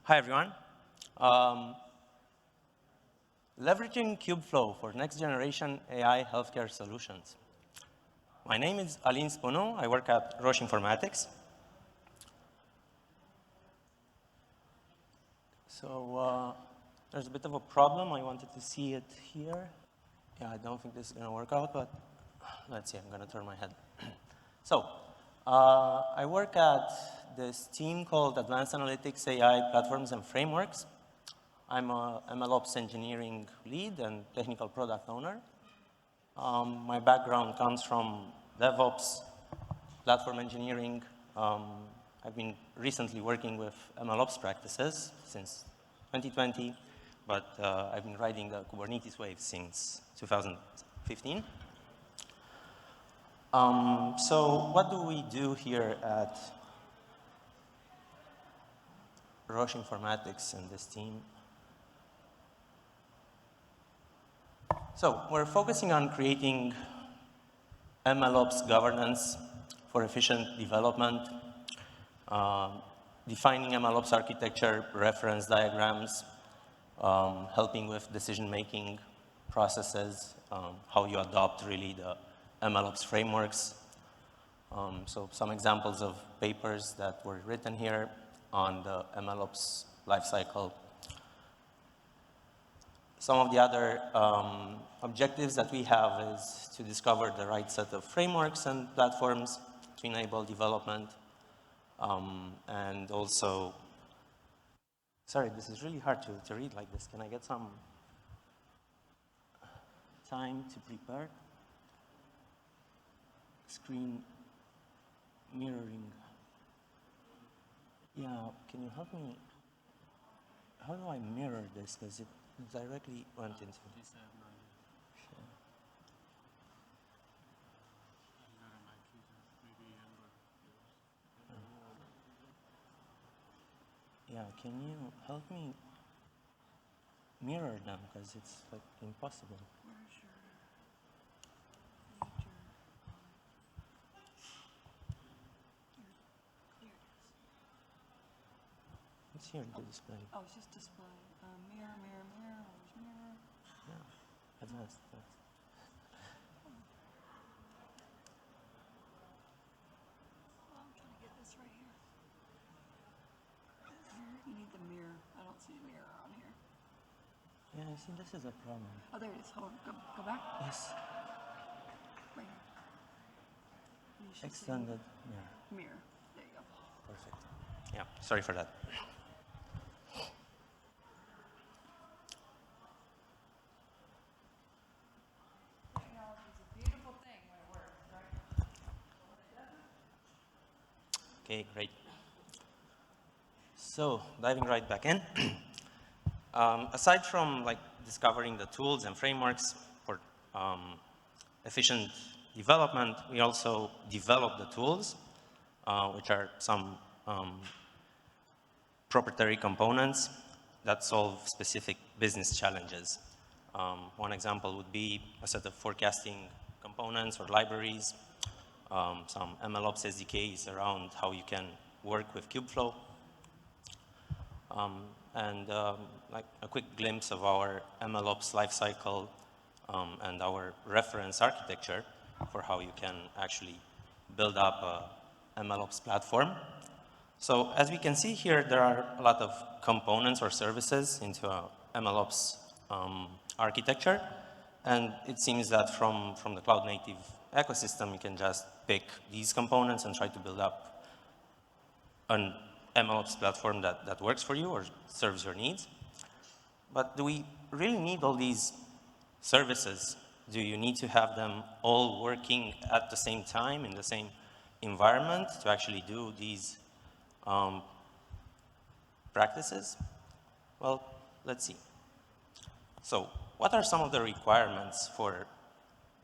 Hi, everyone. Um, Leveraging Kubeflow for next-generation AI healthcare solutions. My name is Alin Spinu. I work at Roche Informatics. So there's a bit of a problem. I wanted to see it here. Yeah, I don't think this is going to work out, but let's see. I'm going to turn my head. So I work at this team called Advanced Analytics AI Platforms and Frameworks. I'm a MLOps engineering lead and technical product owner. My background comes from DevOps, platform engineering. I've been recently working with MLOps practices since 2020, but I've been riding the Kubernetes wave since 2015. So what do we do here at Roche Informatics and this team? So we're focusing on creating MLOps governance for efficient development, defining MLOps architecture, reference diagrams, helping with decision-making processes, how you adopt really the MLOps frameworks. So some examples of papers that were written here on the MLOps lifecycle. Some of the other objectives that we have is to discover the right set of frameworks and platforms to enable development. And also, sorry, this is really hard to read like this. Can I get some time to prepare? Screen mirroring. Yeah, can you help me? How do I mirror this? Because it directly went into this. Sure. Yeah, can you help me mirror them? Because it's like impossible. It's here the display. Oh, it's just display. Mirror, mirror, mirror. Where's mirror? Yeah, advanced. Oh, I'm trying to get this right here. You need the mirror. I don't see a mirror on here. Yeah, I see this is a problem. Oh, there it is. Hold on. Go back. Yes. Right here. You should see Extended mirror. mirror. There you go. Perfect. Yeah, sorry for that. Okay, great. So diving right back in. Aside from like discovering the tools and frameworks for efficient development, we also develop the tools, which are some proprietary components that solve specific business challenges. One example would be a set of forecasting components or libraries, some MLOps SDKs around how you can work with Kubeflow, and like a quick glimpse of our MLOps lifecycle and our reference architecture for how you can actually build up a MLOps platform. So as we can see here, there are a lot of components or services into a MLOps architecture. And it seems that from the cloud native ecosystem, you can just pick these components and try to build up an MLOps platform that works for you or serves your needs. But do we really need all these services? Do you need to have them all working at the same time in the same environment to actually do these practices? Well, let's see. So what are some of the requirements for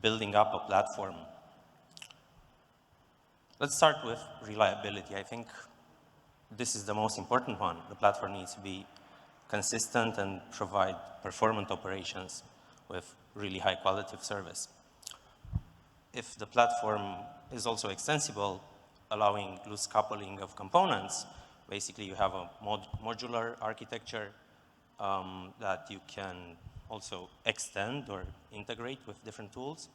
building up a platform? Let's start with reliability. I think this is the most important one. The platform needs to be consistent and provide performant operations with really high quality of service. If the platform is also extensible, allowing loose coupling of components, Basically, you have a modular architecture that you can also extend or integrate with different tools.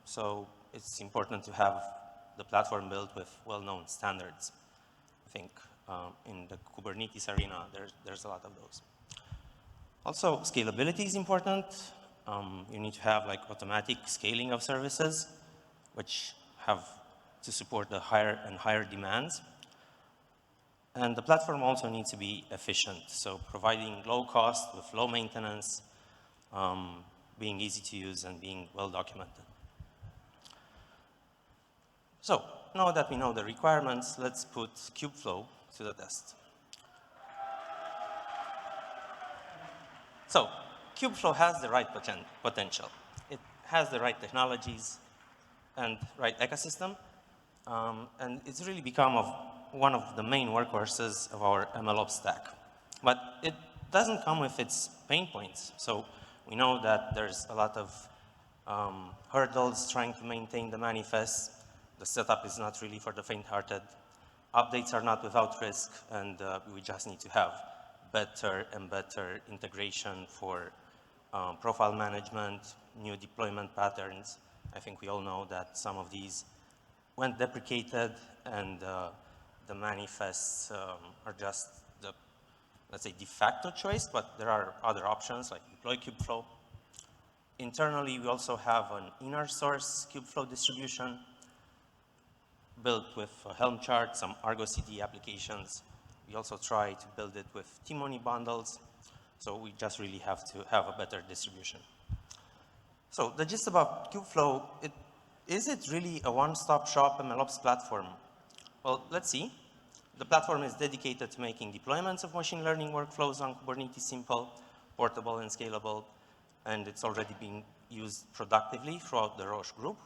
So it's important to have the platform built with well-known standards. I think in the Kubernetes arena, there's a lot of those. Also, scalability is important. You need to have like automatic scaling of services, which have to support the higher and higher demands. And the platform also needs to be efficient, so providing low cost with low maintenance, being easy to use, and being well documented. So now that we know the requirements, let's put Kubeflow to the test. So Kubeflow has the right potential. It has the right technologies and right ecosystem, and it's really become one of the main workhorses of our MLOps stack. But it doesn't come with its pain points. So we know that there's a lot of hurdles trying to maintain the manifest. The setup is not really for the faint-hearted. Updates are not without risk, and we just need to have better and better integration for profile management, new deployment patterns. I think we all know that some of these went deprecated, and the manifests are just the, let's say, de facto choice, but there are other options like deploy Kubeflow. Internally, we also have an inner source Kubeflow distribution built with a Helm chart, some Argo CD applications. We also try to build it with Timony bundles. So we just really have to have a better distribution. So the gist about Kubeflow, is it really a one-stop shop MLOps platform? Well, let's see. The platform is dedicated to making deployments of machine learning workflows on Kubernetes simple, portable, and scalable, and it's already being used productively throughout the Roche group.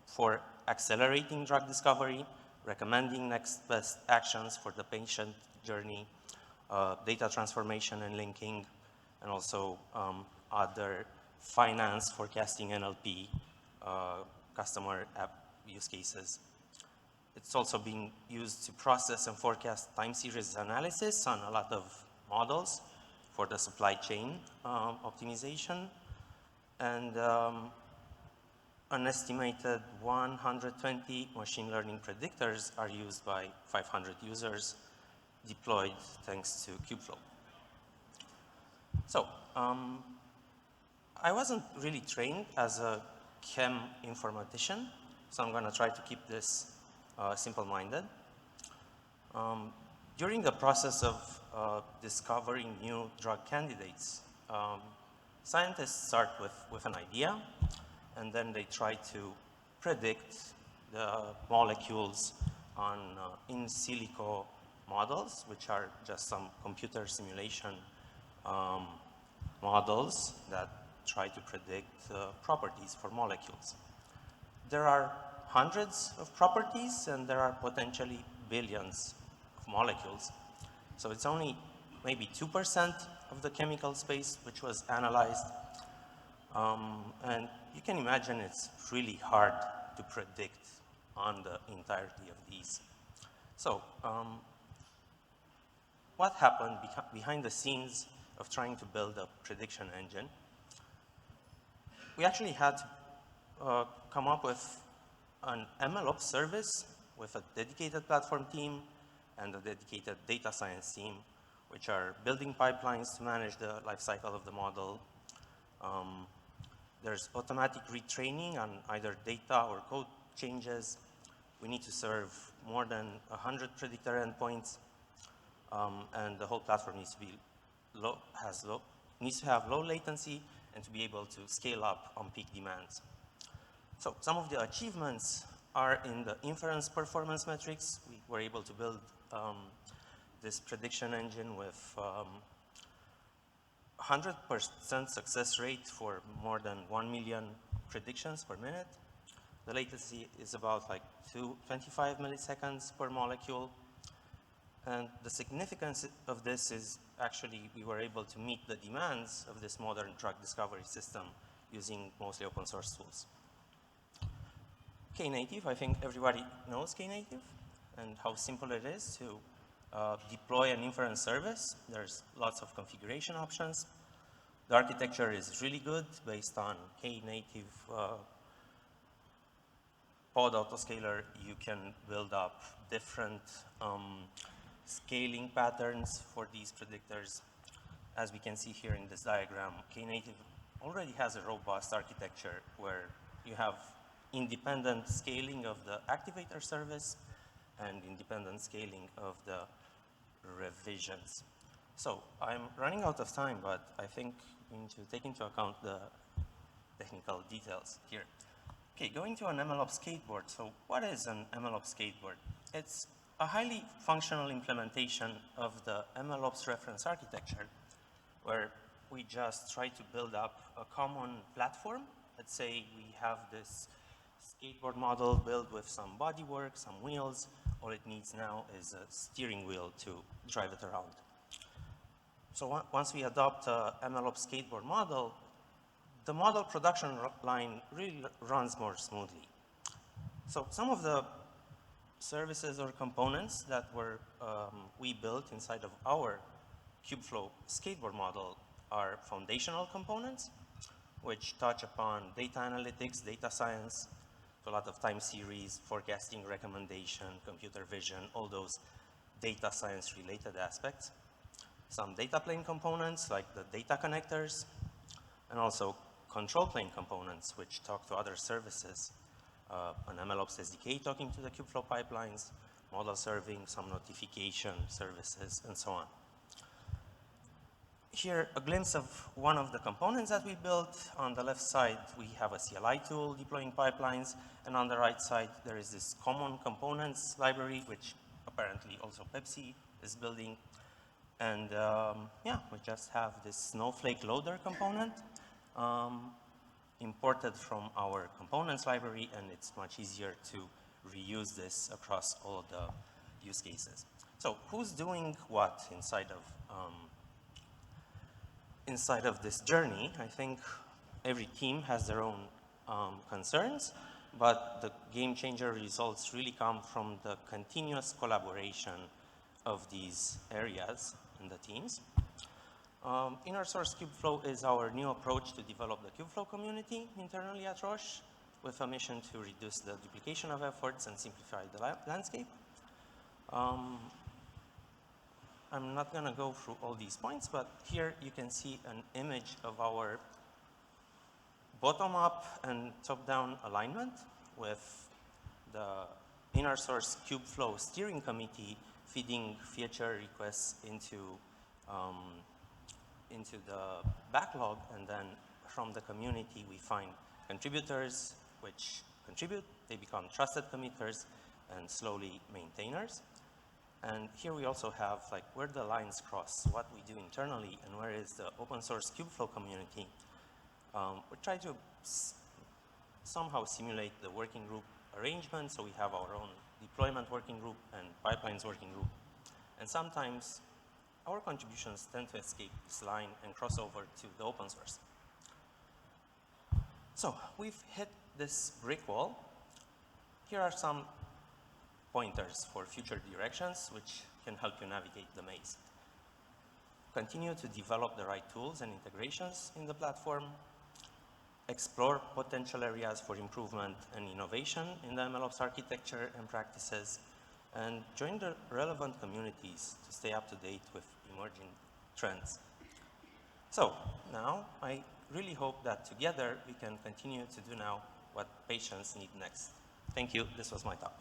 For accelerating drug discovery, recommending next best actions for the patient journey, data transformation and linking, and also other finance, forecasting, NLP, customer app use cases. It's also being used to process and forecast time series analysis on a lot of models for the supply chain optimization. And an estimated 120 machine learning predictors are used by 500 users deployed thanks to Kubeflow. So I wasn't really trained as a chem informatician, so I'm going to try to keep this simple-minded. During the process of discovering new drug candidates, scientists start with an idea, and then they try to predict the molecules on in silico models, which are just some computer simulation models that try to predict properties for molecules. There are hundreds of properties, and there are potentially billions of molecules. So it's only maybe 2% of the chemical space which was analyzed. And you can imagine it's really hard to predict on the entirety of these. So what happened behind the scenes of trying to build a prediction engine? We actually had to come up with an MLOps service with a dedicated platform team and a dedicated data science team, which are building pipelines to manage the lifecycle of the model. There's automatic retraining on either data or code changes. We need to serve more than 100 predictor endpoints, and the whole platform needs to be needs to have low latency and to be able to scale up on peak demands. So some of the achievements are in the inference performance metrics. We were able to build this prediction engine with 100% success rate for more than 1 million predictions per minute. The latency is about like 25 milliseconds per molecule. And the significance of this is actually we were able to meet the demands of this modern drug discovery system using mostly open source tools. Knative, I think everybody knows Knative. and how simple it is to deploy an inference service. There's lots of configuration options. The architecture is really good based on Knative pod autoscaler. You can build up different scaling patterns for these predictors. As we can see here in this diagram, Knative already has a robust architecture where you have independent scaling of the activator service and independent scaling of the revisions. So I'm running out of time, but I think we need to take into account the technical details here. Okay, going to an MLOps skateboard. So what is an MLOps skateboard? It's a highly functional implementation of the MLOps reference architecture, where we just try to build up a common platform. Let's say we have this skateboard model built with some bodywork, some wheels. All it needs now is a steering wheel to drive it around. So once we adopt a MLOps skateboard model, the model production line really runs more smoothly. So some of the services or components that we built inside of our Kubeflow skateboard model are foundational components, which touch upon data analytics, data science, a lot of time series, forecasting, recommendation, computer vision, all those data science related aspects. Some data plane components like the data connectors, and also control plane components which talk to other services. An MLOps SDK talking to the Kubeflow pipelines, model serving, some notification services, and so on. Here, a glimpse of one of the components that we built. On the left side, we have a CLI tool deploying pipelines, and on the right side, there is this common components library, which apparently also Pepsi is building. And yeah, we just have this snowflake loader component imported from our components library, and it's much easier to reuse this across all of the use cases. So who's doing what inside of this journey? I think every team has their own concerns, but the game changer results really come from the continuous collaboration of these areas in the teams. Inner source Kubeflow is our new approach to develop the Kubeflow community internally at Roche, with a mission to reduce the duplication of efforts and simplify the landscape. I'm not going to go through all these points, but here you can see an image of our bottom-up and top-down alignment with the inner source Kubeflow steering committee feeding feature requests into the backlog, and then from the community we find contributors which contribute, they become trusted committers and slowly maintainers. And here we also have like where the lines cross, what we do internally and where is the open source Kubeflow community. We try to somehow simulate the working group arrangement, so we have our own deployment working group and pipelines working group. And sometimes our contributions tend to escape this line and cross over to the open source. So we've hit this brick wall. Here are some pointers for future directions which can help you navigate the maze. Continue to develop the right tools and integrations in the platform. Explore potential areas for improvement and innovation in the MLOps architecture and practices. And join the relevant communities to stay up to date with emerging trends. So now I really hope that together we can continue to do now what patients need next. Thank you. This was my talk.